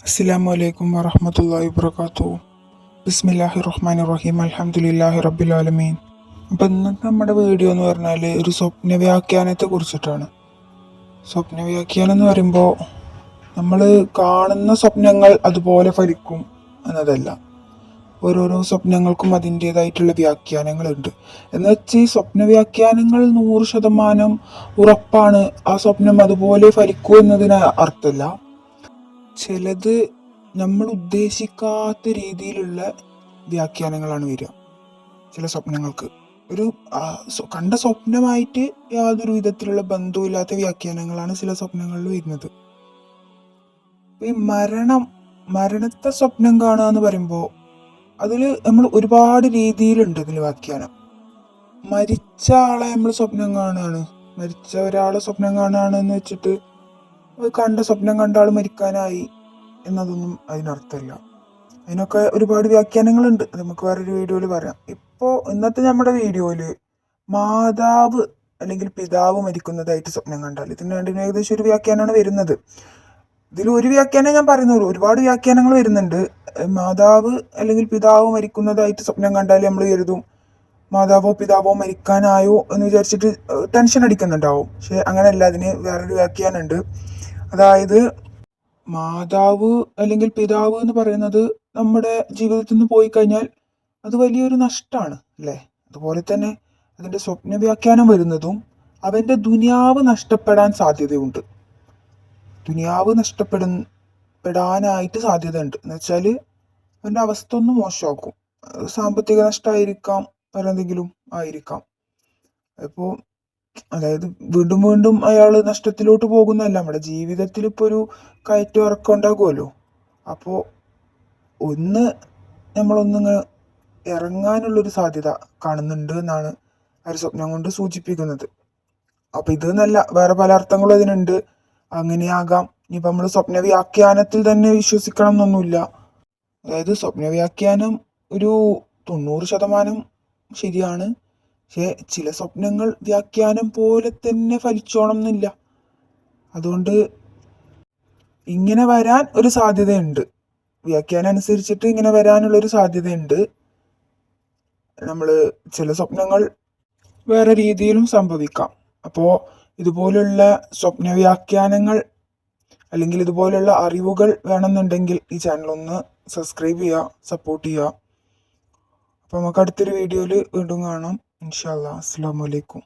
അസ്സലാമു അലൈക്കും വറഹ്മത്തുള്ളാഹി വബറകാതുഹു. ബിസ്മില്ലാഹിർ റഹ്മാനിർ റഹീം. അൽഹംദുലില്ലാഹി റബ്ബിൽ ആലമീൻ. അപ്പം ഇന്നത്തെ നമ്മുടെ വീഡിയോ എന്ന് പറഞ്ഞാൽ ഒരു സ്വപ്ന വ്യാഖ്യാനത്തെ കുറിച്ചിട്ടാണ്. സ്വപ്ന വ്യാഖ്യാനം എന്ന് പറയുമ്പോൾ നമ്മൾ കാണുന്ന സ്വപ്നങ്ങൾ അതുപോലെ ഫലിക്കും എന്നതല്ല. ഓരോരോ സ്വപ്നങ്ങൾക്കും അതിൻ്റേതായിട്ടുള്ള വ്യാഖ്യാനങ്ങളുണ്ട്. എന്ന് വെച്ച് ഈ സ്വപ്ന വ്യാഖ്യാനങ്ങൾ 100% ഉറപ്പാണ്, ആ സ്വപ്നം അതുപോലെ ഫലിക്കൂ എന്നതിന് അർത്ഥമില്ല. ചിലത് നമ്മൾ ഉദ്ദേശിക്കാത്ത രീതിയിലുള്ള വ്യാഖ്യാനങ്ങളാണ് വരിക. ചില സ്വപ്നങ്ങൾക്ക് ഒരു കണ്ട സ്വപ്നമായിട്ട് യാതൊരു വിധത്തിലുള്ള ബന്ധവുമില്ലാത്ത വ്യാഖ്യാനങ്ങളാണ് ചില സ്വപ്നങ്ങളിൽ വരുന്നത്. ഈ മരണത്തെ സ്വപ്നം കാണുക എന്ന് പറയുമ്പോൾ അതിൽ നമ്മൾ ഒരുപാട് രീതിയിലുണ്ട് ഇതിൽ വ്യാഖ്യാനം. മരിച്ച ആളെ നമ്മൾ സ്വപ്നം കാണുകയാണ്, മരിച്ച ഒരാളെ സ്വപ്നം കാണുകയാണ് എന്ന് വെച്ചിട്ട് സ്വപ്നം കണ്ട ആൾ മരിക്കാനായി എന്നതൊന്നും അതിനർത്ഥമില്ല. അതിനൊക്കെ ഒരുപാട് വ്യാഖ്യാനങ്ങളുണ്ട്, നമുക്ക് വേറൊരു വീഡിയോയിൽ പറയാം. ഇപ്പോൾ ഇന്നത്തെ നമ്മുടെ വീഡിയോയിൽ മാതാവ് അല്ലെങ്കിൽ പിതാവ് മരിക്കുന്നതായിട്ട് സ്വപ്നം കണ്ടാൽ ഇതിന് വേണ്ടി ഏകദേശം ഒരു വ്യാഖ്യാനമാണ് വരുന്നത്. ഇതിൽ ഒരു വ്യാഖ്യാനം ഞാൻ പറയുന്നുള്ളൂ, ഒരുപാട് വ്യാഖ്യാനങ്ങൾ വരുന്നുണ്ട്. മാതാവ് അല്ലെങ്കിൽ പിതാവ് മരിക്കുന്നതായിട്ട് സ്വപ്നം കണ്ടാൽ നമ്മൾ കരുതും മാതാവോ പിതാവോ മരിക്കാനായോ എന്ന് വിചാരിച്ചിട്ട് ടെൻഷൻ അടിക്കുന്നുണ്ടാവും. പക്ഷെ അങ്ങനെയല്ല, അതിന് വേറൊരു വ്യാഖ്യാനമുണ്ട്. അതായത് മാതാവ് അല്ലെങ്കിൽ പിതാവ് എന്ന് പറയുന്നത് നമ്മുടെ ജീവിതത്തിൽ നിന്ന് പോയി കഴിഞ്ഞാൽ അത് വലിയൊരു നഷ്ടമാണ് അല്ലേ. അതുപോലെ തന്നെ അതിൻ്റെ സ്വപ്ന വ്യാഖ്യാനം വരുന്നതും അവൻ്റെ ദുനിയാവ് നഷ്ടപ്പെടാൻ സാധ്യതയുണ്ട്. ദുനിയാവ് നഷ്ടപ്പെടാനായിട്ട് സാധ്യതയുണ്ട് എന്ന് വെച്ചാൽ അവൻ്റെ അവസ്ഥ ഒന്ന് മോശമാക്കും. സാമ്പത്തിക നഷ്ടമായിരിക്കാം, വേറെ എന്തെങ്കിലും ആയിരിക്കാം. അപ്പോൾ അതായത് വീണ്ടും വീണ്ടും അയാൾ നഷ്ടത്തിലോട്ട് പോകുന്നതല്ല. നമ്മുടെ ജീവിതത്തിൽ ഇപ്പോൾ ഒരു കയറ്റം ഇറക്കം ഉണ്ടാകുമല്ലോ. അപ്പോൾ നമ്മളൊന്നിങ്ങനെ ഇറങ്ങാനുള്ളൊരു സാധ്യത കാണുന്നുണ്ട് എന്നാണ് ആ ഒരു സ്വപ്നം കൊണ്ട് സൂചിപ്പിക്കുന്നത്. അപ്പോൾ ഇത് എന്നല്ല, വേറെ പല അർത്ഥങ്ങളും അതിനുണ്ട്. അങ്ങനെയാകാം. ഇനിയിപ്പോൾ നമ്മൾ സ്വപ്ന വ്യാഖ്യാനത്തിൽ തന്നെ വിശ്വസിക്കണം എന്നൊന്നുമില്ല. അതായത് സ്വപ്ന വ്യാഖ്യാനം ഒരു 90% ശരിയാണ്. പക്ഷെ ചില സ്വപ്നങ്ങൾ വ്യാഖ്യാനം പോലെ തന്നെ ഫലിച്ചോണം എന്നില്ല. അതുകൊണ്ട് ഇങ്ങനെ വരാൻ ഒരു സാധ്യതയുണ്ട്, വ്യാഖ്യാനം അനുസരിച്ചിട്ട് ഇങ്ങനെ വരാനുള്ളൊരു സാധ്യതയുണ്ട്. നമ്മൾ ചില സ്വപ്നങ്ങൾ വേറെ രീതിയിലും സംഭവിക്കാം. അപ്പോൾ ഇതുപോലുള്ള സ്വപ്ന വ്യാഖ്യാനങ്ങൾ അല്ലെങ്കിൽ ഇതുപോലുള്ള അറിവുകൾ വേണമെന്നുണ്ടെങ്കിൽ ഈ ചാനൽ ഒന്ന് സബ്സ്ക്രൈബ് ചെയ്യുക, സപ്പോർട്ട് ചെയ്യുക. അപ്പോൾ നമുക്ക് അടുത്തൊരു വീഡിയോയിൽ വീണ്ടും കാണാം. ഇൻഷാ അല്ലാ. അസ്സലാമു അലൈക്കും.